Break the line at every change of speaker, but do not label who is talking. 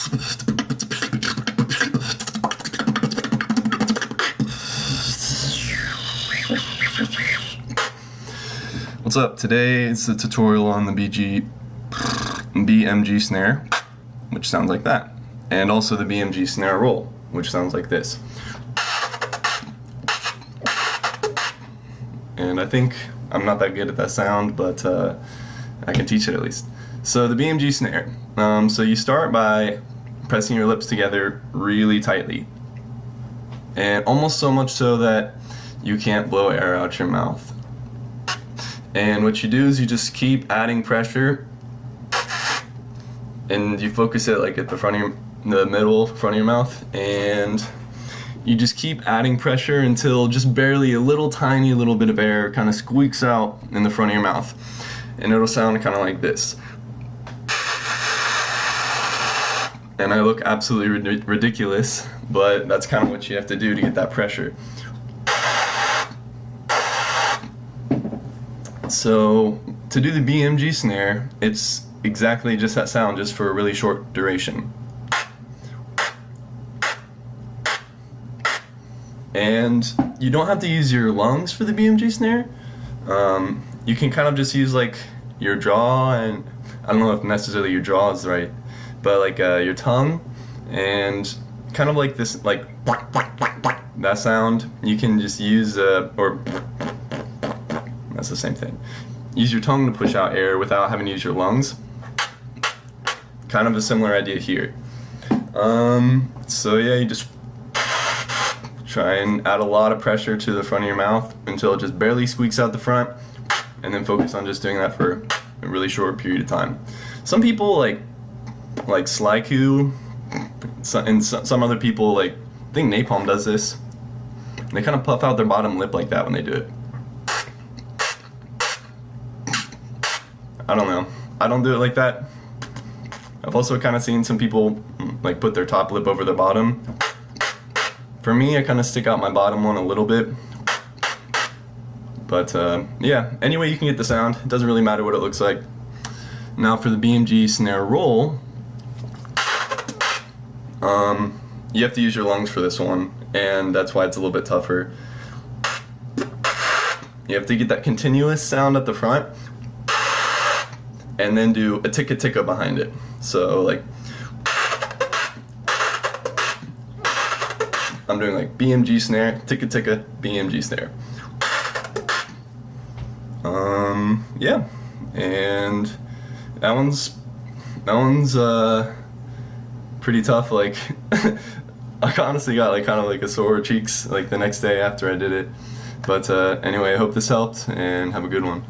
What's up? Today it's a tutorial on the BMG Snare, which sounds like that, and also the BMG Snare roll, which sounds like this. And I think I'm not that good at that sound, but I can teach it at least. So the BMG Snare. So you start by pressing your lips together really tightly, and almost so much so that you can't blow air out your mouth. And what you do is you just keep adding pressure, and you focus it like at the front of the middle front of your mouth, and you just keep adding pressure until just barely a little tiny little bit of air kind of squeaks out in the front of your mouth, and it'll sound kind of like this. And I look absolutely ridiculous, but that's kind of what you have to do to get that pressure. So to do the BMG snare, it's exactly just that sound, just for a really short duration. And you don't have to use your lungs for the BMG snare. You can kind of just use like your jaw, and I don't know if necessarily your jaw is right, but like your tongue, and kind of like this, like that sound. You can just use or that's the same thing. Use your tongue to push out air without having to use your lungs. Kind of a similar idea here. So yeah, you just try and add a lot of pressure to the front of your mouth until it just barely squeaks out the front, and then focus on just doing that for a really short period of time. Some people like Slyku, and some other people, like I think Napalm does this. They kind of puff out their bottom lip like that when they do it. I don't know. I don't do it like that. I've also kind of seen some people like put their top lip over their bottom. For me, I kind of stick out my bottom one a little bit. But yeah, anyway you can get the sound. It doesn't really matter what it looks like. Now for the BMG snare roll, you have to use your lungs for this one, and that's why it's a little bit tougher. You have to get that continuous sound at the front, and then do a ticka ticka behind it. So like, I'm doing like BMG snare, ticka ticka, BMG snare. Yeah, and that one's pretty tough. Like I honestly got like kind of like a sore cheeks like the next day after I did it. But anyway, I hope this helped, and have a good one.